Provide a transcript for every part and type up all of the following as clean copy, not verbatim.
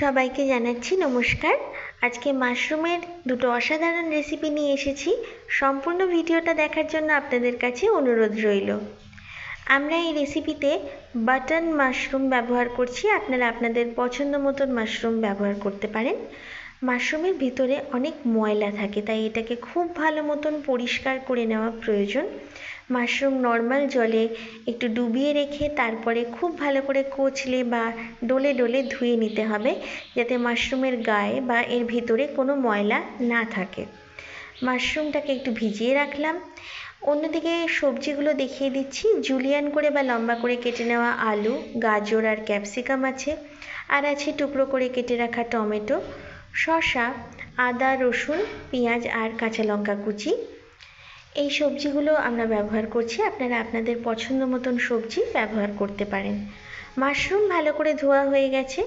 সবাইকে জানাচ্ছি নমস্কার। আজকে মাশরুমের দুটো অসাধারণ রেসিপি নিয়ে এসেছি। সম্পূর্ণ ভিডিওটা দেখার জন্য আপনাদের কাছে অনুরোধ রইল। আমরা এই রেসিপিতে বাটন মাশরুম ব্যবহার করছি। আপনারা আপনাদের পছন্দ মতন মাশরুম ব্যবহার করতে পারেন। মাশরুমের ভিতরে অনেক ময়লা থাকে, তাই এটাকে খুব ভালো মতন পরিষ্কার করে নেওয়া প্রয়োজন। মাশরুম নর্মাল জলে একটু ডুবিয়ে রেখে তারপরে খুব ভালো করে কচলে বা ডলে ডলে ধুয়ে নিতে হবে, যাতে মাশরুমের গায়ে বা এর ভিতরে কোনো ময়লা না থাকে। মাশরুমটাকে একটু ভিজিয়ে রাখলাম। অন্যদিকে সবজিগুলো দেখিয়ে দিচ্ছি। জুলিয়ান করে বা লম্বা করে কেটে নেওয়া আলু, গাজর আর ক্যাপসিকাম আছে, আর আছে টুকরো করে কেটে রাখা টমেটো, শসা, আদা, রসুন, পেঁয়াজ আর কাঁচা লঙ্কা কুচি। এই সবজিগুলো আমরা ব্যবহার করছি। আপনারা আপনাদের পছন্দ মতন সবজি ব্যবহার করতে পারেন। মাশরুম ভালো করে ধোয়া হয়ে গেছে।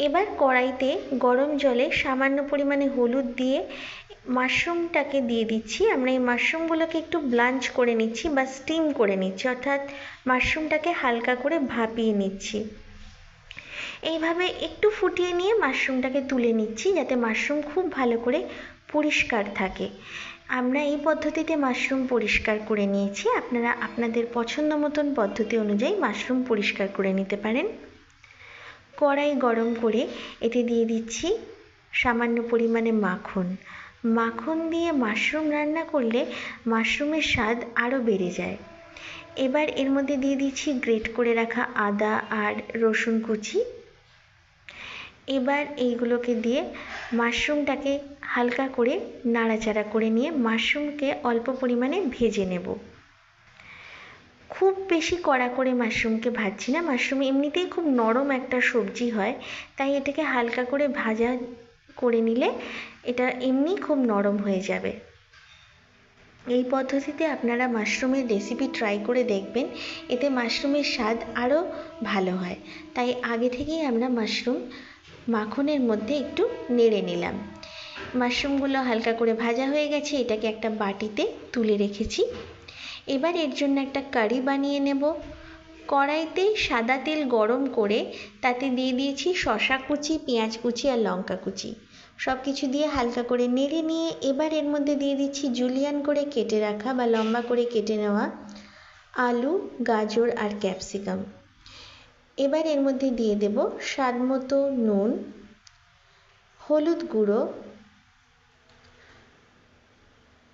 এবার কড়াইতে গরম জলে সামান্য পরিমাণে হলুদ দিয়ে মাশরুমটাকে দিয়ে দিচ্ছি। আমরা এই মাশরুমগুলোকে একটু ব্লাঞ্চ করে নিচ্ছি বা স্টিম করে নিচ্ছি, অর্থাৎ মাশরুমটাকে হালকা করে ভাপিয়ে নিচ্ছি। এইভাবে একটু ফুটিয়ে নিয়ে মাশরুমটাকে তুলে নিচ্ছি, যাতে মাশরুম খুব ভালো করে পরিষ্কার থাকে। আমরা এই পদ্ধতিতে মাশরুম পরিষ্কার করে নিয়েছি। আপনারা আপনাদের পছন্দ মতন পদ্ধতি অনুযায়ী মাশরুম পরিষ্কার করে নিতে পারেন। কড়াই গরম করে এতে দিয়ে দিচ্ছি সামান্য পরিমাণে মাখন। মাখন দিয়ে মাশরুম রান্না করলে মাশরুমের স্বাদ আরও বেড়ে যায়। এবার এর মধ্যে দিয়ে দিচ্ছি গ্রেট করে রাখা আদা আর রসুন কুচি। এবার এইগুলোকে দিয়ে মাশরুমটাকে হালকা করে নাড়াচাড়া করে নিয়ে মাশরুমকে অল্প পরিমাণে ভেজে নেব। খুব বেশি কড়া করে মাশরুমকে ভাজছি না। মাশরুম এমনিতেই খুব নরম একটা সবজি হয়, তাই এটাকে হালকা করে ভাজা করে নিলে এটা এমনি খুব নরম হয়ে যাবে। এই পদ্ধতিতে আপনারা মাশরুমের রেসিপি ট্রাই করে দেখবেন, এতে মাশরুমের স্বাদ আরও ভালো হয়। তাই আগে থেকেই আমরা মাশরুম মাখনের মধ্যে একটু নেড়ে নিলাম। মাশরুমগুলো হালকা করে ভাজা হয়ে গেছে, এটাকে একটা বাটিতে তুলে রেখেছি। এবার এর জন্য একটা কারি বানিয়ে নেব। কড়াইতে সাদা তেল গরম করে তাতে দিয়ে দিয়েছি শসা কুচি, পেঁয়াজ কুচি আর লঙ্কা কুচি। সব কিছু দিয়ে হালকা করে নেড়ে নিয়ে এবার এর মধ্যে দিয়ে দিচ্ছি জুলিয়ান করে কেটে রাখা বা লম্বা করে কেটে নেওয়া আলু, গাজর আর ক্যাপসিকাম। এবার এর মধ্যে দিয়ে দেব স্বাদ মতো নুন, হলুদ গুঁড়ো,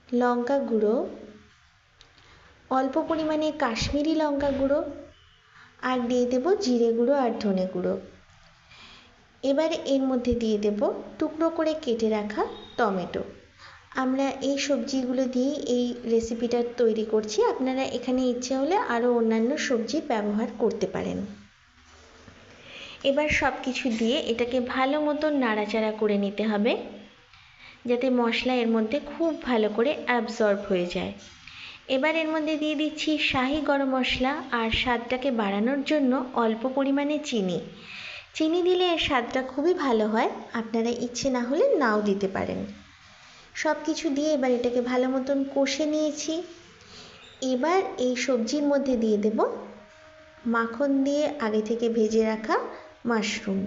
লঙ্কা গুঁড়ো, অল্প পরিমাণে কাশ্মীরি লঙ্কা গুঁড়ো, আর দিয়ে দেব জিরে গুঁড়ো আর ধনে গুঁড়ো। এবার এর মধ্যে দিয়ে দেব টুকরো করে কেটে রাখা টমেটো। আমরা এই সবজিগুলো দিয়েই এই রেসিপিটা তৈরি করছি। আপনারা এখানে ইচ্ছে হলে আরও অন্যান্য সবজি ব্যবহার করতে পারেন। এবার সব কিছু দিয়ে এটাকে ভালো মতো নাড়াচাড়া করে নিতে হবে, যাতে মশলা এর মধ্যে খুব ভালো করে অ্যাবজর্ব হয়ে যায়। এবার এর মধ্যে দিয়ে দিচ্ছি শাহি গরম মশলা আর স্বাদটাকে বাড়ানোর জন্য অল্প পরিমাণে চিনি। চিনি দিলে এর স্বাদটা খুবই ভালো হয়, আপনারা ইচ্ছে না হলে নাও দিতে পারেন। সব কিছু দিয়ে এবার এটাকে ভালো মতন কষে নিয়েছি। এবার এই সবজির মধ্যে দিয়ে দেব মাখন দিয়ে আগে থেকে ভেজে রাখা মাশরুম।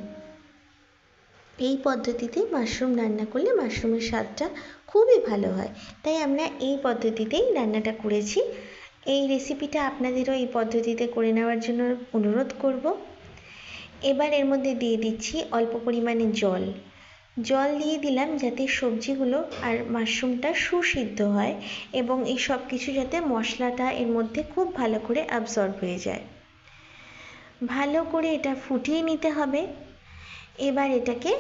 এই পদ্ধতিতে মাশরুম রান্না করলে মাশরুমের স্বাদটা খুবই ভালো হয়, তাই আমরা এই পদ্ধতিতেই রান্নাটা করেছি। এই রেসিপিটা আপনাদেরও এই পদ্ধতিতে করে নেওয়ার জন্য অনুরোধ করব। এবার এর মধ্যে দিয়ে দিচ্ছি অল্প পরিমাণে জল। জল দিয়ে দিলাম যাতে সবজিগুলো আর মাশরুমটা সুসিদ্ধ হয় এবং এই সব কিছু যাতে মশলাটা এর মধ্যে খুব ভালো করে অ্যাবজর্ব হয়ে যায়। ভালো করে এটা ফুটিয়ে নিতে হবে। এবার এটাকে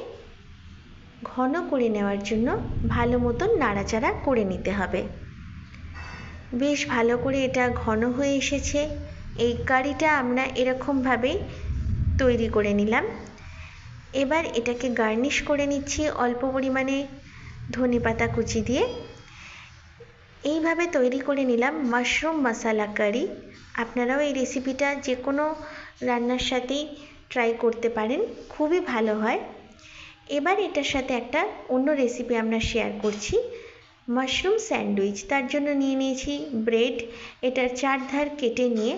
ঘন করে নেওয়ার জন্য ভালো মতন নাড়াচাড়া করে নিতে হবে। বেশ ভালো করে এটা ঘন হয়ে এসেছে। এই কারিটা আমরা এরকমভাবেই তৈরি করে নিলাম। এবার এটাকে গার্নিশ করে নিচ্ছি অল্প পরিমাণে ধনেপাতা কুচি দিয়ে। এইভাবে তৈরি করে নিলাম মাশরুম মশলা কারি। আপনারাও এই রেসিপিটা যে কোনো রান্নার সাথেই ট্রাই করতে পারেন, খুবই ভালো হয়। এবার এটার সাথে একটা অন্য রেসিপি আমরা শেয়ার করছি, মাশরুম স্যান্ডউইচ। তার জন্য নিয়ে নিয়েছি ব্রেড। এটার চারধার কেটে নিয়ে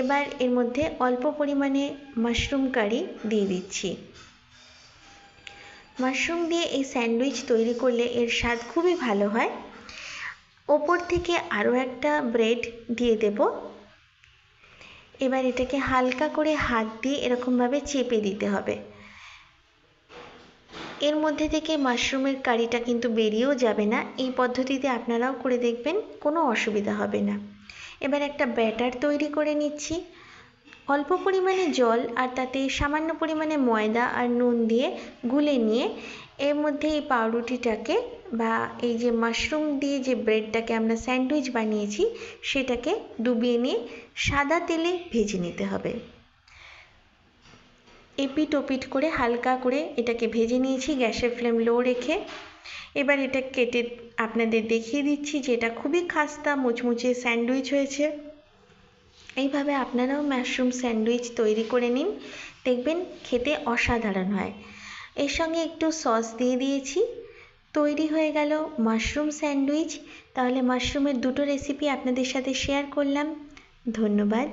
এবার এর মধ্যে অল্প পরিমাণে মাশরুম কারি দিয়ে দিচ্ছি। মাশরুম দিয়ে এই স্যান্ডউইচ তৈরি করলে এর স্বাদ খুবই ভালো হয়। ওপর থেকে আরও একটা ব্রেড দিয়ে দেব। এবার এটাকে হালকা করে হাত দিয়ে এরকমভাবে চেপে দিতে হবে। এর মধ্যে থেকে মাশরুমের কারিটা কিন্তু বেরিয়েও যাবে না। এই পদ্ধতিতে আপনারাও করে দেখবেন, কোনো অসুবিধা হবে না। এবার একটা ব্যাটার তৈরি করে নিচ্ছি। অল্প পরিমাণে জল আর তাতে সামান্য পরিমাণে ময়দা আর নুন দিয়ে গুলে নিয়ে এর মধ্যে এই পাউরুটিটাকে বা এই যে মাশরুম দিয়ে যে ব্রেডটাকে আমরা স্যান্ডউইচ বানিয়েছি সেটাকে ডুবিয়ে নিয়ে সাদা তেলে ভেজে নিতে হবে। এপিট ওপিট করে হালকা করে এটাকে ভেজে নিয়েছি গ্যাসের ফ্লেম লো রেখে। এবার এটা কেটে আপনাদের দেখিয়ে দিচ্ছি যে এটা খুবই খাস্তা মুচমুচে স্যান্ডউইচ হয়েছে। এইভাবে আপনারাও মাশরুম স্যান্ডউইচ তৈরি করে নিন, দেখবেন খেতে অসাধারণ হয়। এর সঙ্গে একটু সস দিয়ে দিয়েছি। তৈরি হয়ে গেল মাশরুম স্যান্ডউইচ। তাহলে মাশরুমের দুটো রেসিপি আপনাদের সাথে শেয়ার করলাম। ধন্যবাদ।